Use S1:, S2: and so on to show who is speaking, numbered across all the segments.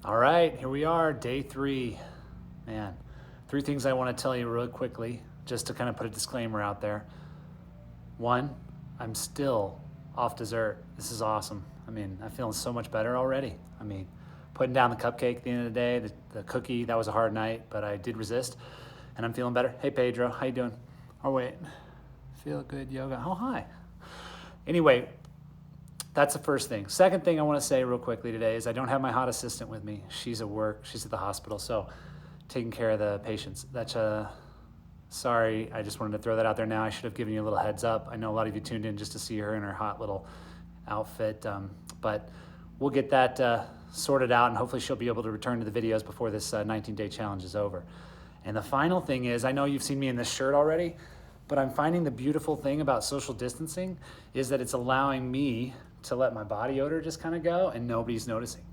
S1: All right, here we are, day 3. Man, 3 things I want to tell you really quickly, just to kind of put a disclaimer out there. 1, I'm still off dessert. This is awesome. I'm feeling so much better already. Putting down the cupcake at the end of the day, the cookie, that was a hard night, but I did resist, and I'm feeling better. Hey, Pedro, how you doing? Oh, wait, feel good yoga. Oh, hi. Anyway, that's the first thing. Second thing I want to say real quickly today is I don't have my hot assistant with me. She's at work. She's at the hospital, so taking care of the patients. Sorry, I just wanted to throw that out there now. I should have given you a little heads up. I know a lot of you tuned in just to see her in her hot little outfit, but we'll get that sorted out, and hopefully she'll be able to return to the videos before this 19-day challenge is over. And the final thing is, I know you've seen me in this shirt already, but I'm finding the beautiful thing about social distancing is that it's allowing me to let my body odor just kind of go and nobody's noticing.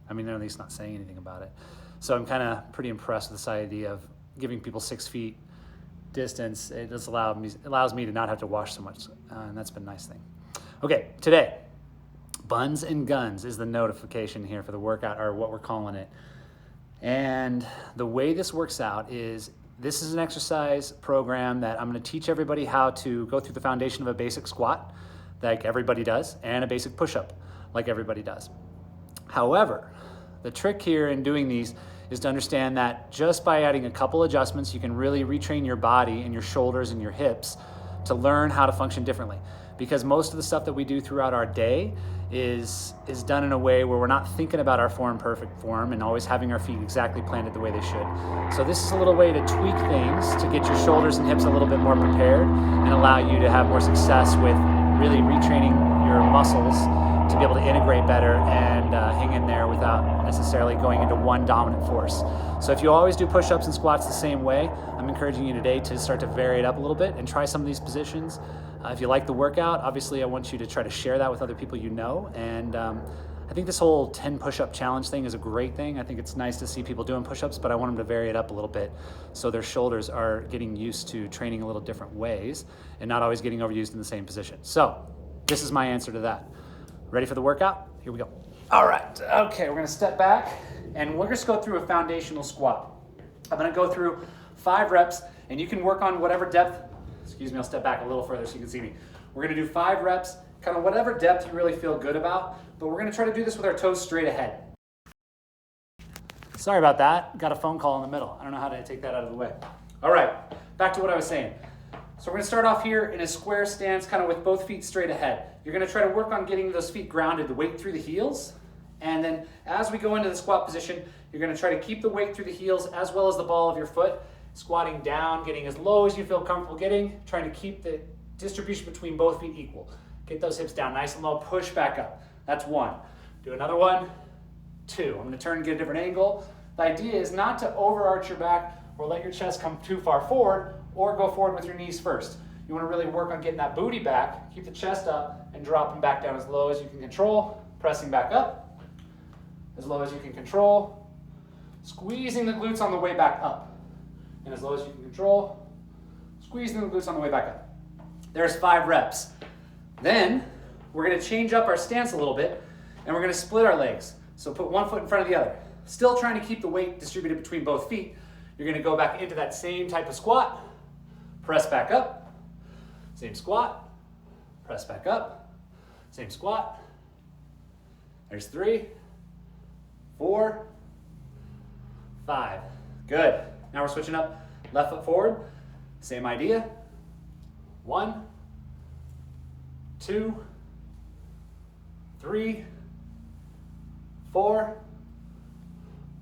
S1: They're at least not saying anything about it. So I'm kind of pretty impressed with this idea of giving people 6 feet distance. It just allows me to not have to wash so much, and that's been a nice thing. Okay, today, buns and guns is the notification here for the workout, or what we're calling it. And the way this works out is, this is an exercise program that I'm going to teach everybody how to go through the foundation of a basic squat, like everybody does, and a basic push-up, like everybody does. However, the trick here in doing these is to understand that just by adding a couple adjustments, you can really retrain your body and your shoulders and your hips to learn how to function differently. Because most of the stuff that we do throughout our day is done in a way where we're not thinking about our perfect form and always having our feet exactly planted the way they should. So this is a little way to tweak things to get your shoulders and hips a little bit more prepared and allow you to have more success with really retraining your muscles to be able to integrate better and hang in there without necessarily going into one dominant force. So if you always do push-ups and squats the same way, I'm encouraging you today to start to vary it up a little bit and try some of these positions. If you like the workout, obviously I want you to try to share that with other people you know. And I think this whole 10 push-up challenge thing is a great thing. I think it's nice to see people doing push-ups, but I want them to vary it up a little bit so their shoulders are getting used to training a little different ways and not always getting overused in the same position. So this is my answer to that. Ready for the workout? Here we go. All right, okay, we're gonna step back and we're just go through a foundational squat. I'm gonna go through 5 reps, and you can work on whatever depth. Excuse me, I'll step back a little further so you can see me. We're gonna do 5 reps, kind of whatever depth you really feel good about, but we're gonna try to do this with our toes straight ahead. Sorry about that, got a phone call in the middle. I don't know how to take that out of the way. All right, back to what I was saying. So we're gonna start off here in a square stance, kind of with both feet straight ahead. You're gonna try to work on getting those feet grounded, the weight through the heels. And then as we go into the squat position, you're gonna try to keep the weight through the heels as well as the ball of your foot, squatting down, getting as low as you feel comfortable getting, trying to keep the distribution between both feet equal. Get those hips down nice and low, push back up. That's 1. Do another 1, 2. I'm gonna turn and get a different angle. The idea is not to overarch your back or let your chest come too far forward or go forward with your knees first. You wanna really work on getting that booty back, keep the chest up, and dropping back down as low as you can control, pressing back up, as low as you can control, squeezing the glutes on the way back up, and as low as you can control, squeezing the glutes on the way back up. There's 5 reps. Then we're gonna change up our stance a little bit, and we're gonna split our legs. So put one foot in front of the other. Still trying to keep the weight distributed between both feet. You're gonna go back into that same type of squat, press back up, same squat, press back up, same squat. There's 3, 4, 5. Good. Now we're switching up. Left foot forward. Same idea. 1, 2, 3, 4,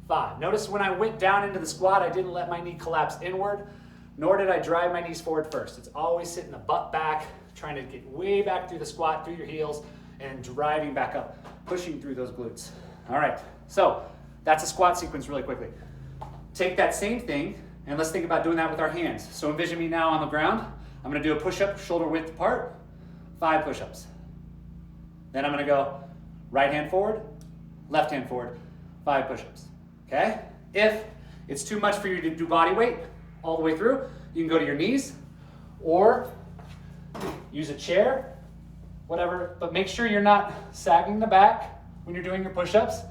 S1: 5. Notice when I went down into the squat, I didn't let my knee collapse inward, nor did I drive my knees forward first. It's always sitting the butt back, trying to get way back through the squat, through your heels, and driving back up, pushing through those glutes. All right, so that's a squat sequence really quickly. Take that same thing, and let's think about doing that with our hands. So envision me now on the ground. I'm gonna do a push-up, shoulder width apart, 5 push-ups. Then I'm gonna go right hand forward, left hand forward, 5 push-ups, okay? If it's too much for you to do body weight all the way through, you can go to your knees or use a chair, whatever, but make sure you're not sagging the back when you're doing your push-ups.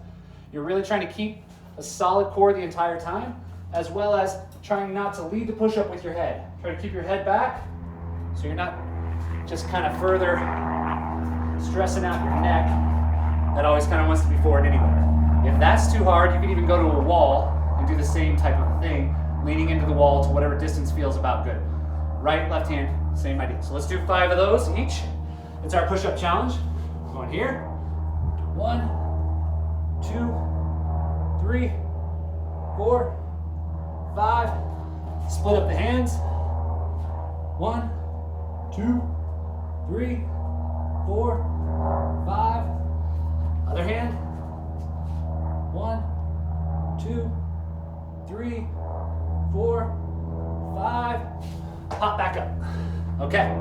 S1: You're really trying to keep a solid core the entire time, as well as trying not to lead the push-up with your head. Try to keep your head back so you're not just kind of further stressing out your neck that always kind of wants to be forward anywhere. If that's too hard, you can even go to a wall and do the same type of thing, leaning into the wall to whatever distance feels about good. Right, left hand, same idea. So let's do 5 of those each. It's our push-up challenge. Going here. 1, 2, 3, 4, 5. Split up the hands. 1, 2, 3, 4, 5. Other hand. 1, 2, 3, 4, 5. Pop back up. Okay.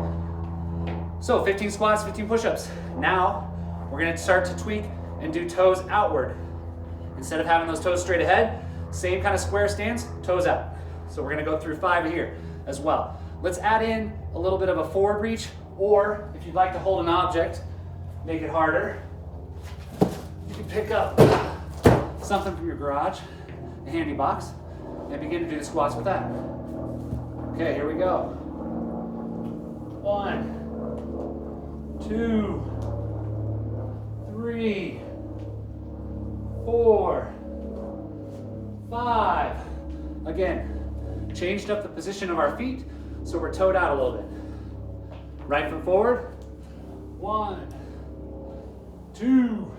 S1: So 15 squats, 15 push-ups. Now we're gonna start to tweak and do toes outward. Instead of having those toes straight ahead, same kind of square stance, toes out. So we're gonna go through 5 here as well. Let's add in a little bit of a forward reach, or if you'd like to hold an object, make it harder. You can pick up something from your garage, a handy box, and begin to do the squats with that. Okay, here we go. 1, 2, 3, 4, 5. Again, changed up the position of our feet so we're toed out a little bit. Right foot forward. 1, 2,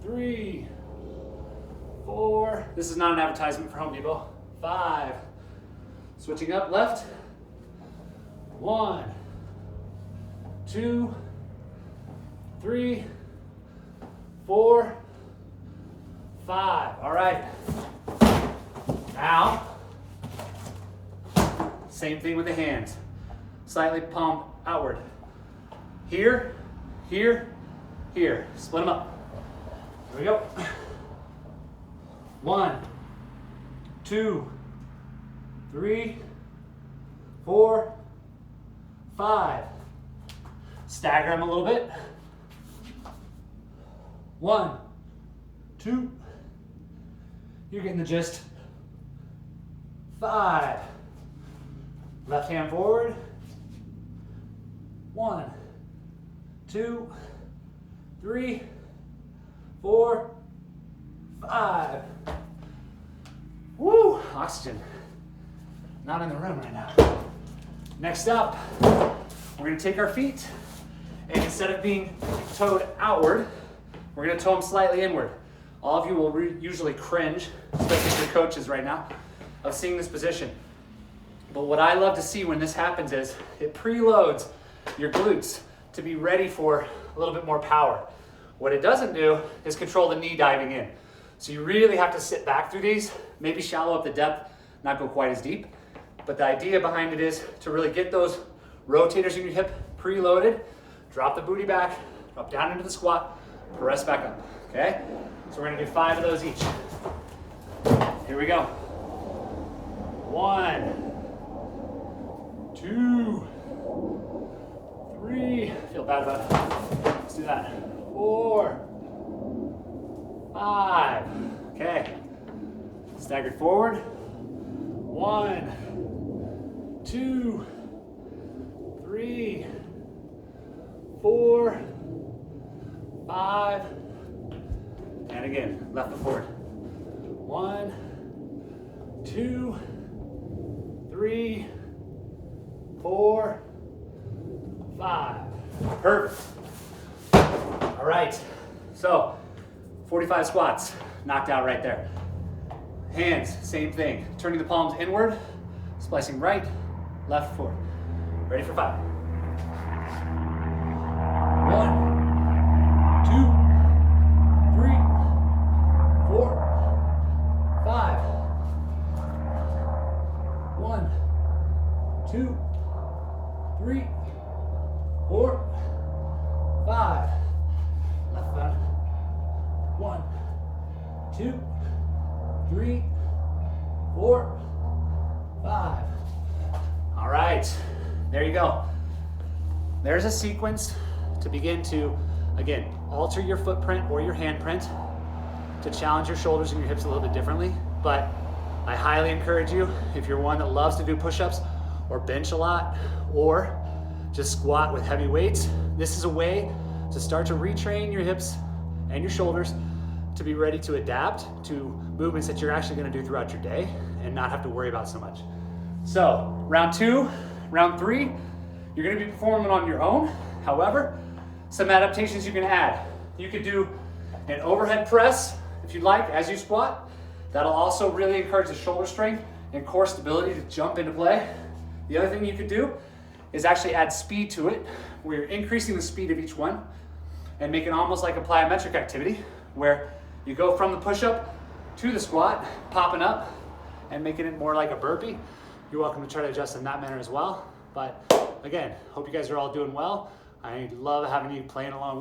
S1: 3, 4. This is not an advertisement for Home Depot. 5. Switching up, left. 1, 2, 3, 4, 5. All right. Now, same thing with the hands. Slightly palm outward. Here, here, here. Split them up. Here we go. 1, 2, 3, 4, 5. Stagger them a little bit. 1, 2. You're getting the gist. 5. Left hand forward. 1, 2, 3, 4, 5. Woo! Oxygen. Not in the room right now. Next up, we're going to take our feet, and instead of being toed outward, we're going to toe them slightly inward. All of you will usually cringe, especially your coaches right now, of seeing this position. But what I love to see when this happens is it preloads your glutes to be ready for a little bit more power. What it doesn't do is control the knee diving in. So you really have to sit back through these, maybe shallow up the depth, not go quite as deep. But the idea behind it is to really get those rotators in your hip preloaded, drop the booty back, drop down into the squat, press back up, okay? So we're gonna do 5 of those each. Here we go. 1, 2, 3, feel bad about it. Let's do that. 4, 5, okay. Staggered forward. 1, 2, 3, 4, 5, and again, left foot forward. 1, 2, 3, 4, 5. Perfect. All right, so 45 squats, knocked out right there. Hands, same thing. Turning the palms inward, splicing right, left, forward. Ready for 5. 1, 2, 3, 4, 5. 1, 2, 3, 4, 5. Left foot. 1, 2, 3, 4, 5. All right, there you go. There's a sequence to begin to, again, alter your footprint or your handprint to challenge your shoulders and your hips a little bit differently, but I highly encourage you, if you're one that loves to do push-ups or bench a lot or just squat with heavy weights, this is a way to start to retrain your hips and your shoulders to be ready to adapt to movements that you're actually gonna do throughout your day and not have to worry about so much. So round 2, round 3, you're gonna be performing on your own. However, some adaptations you can add. You could do an overhead press if you'd like as you squat. That'll also really encourage the shoulder strength and core stability to jump into play. The other thing you could do is actually add speed to it, where you're increasing the speed of each one and make it almost like a plyometric activity, where you go from the push-up to the squat, popping up and making it more like a burpee. You're welcome to try to adjust in that manner as well. But again, hope you guys are all doing well. I love having you playing along.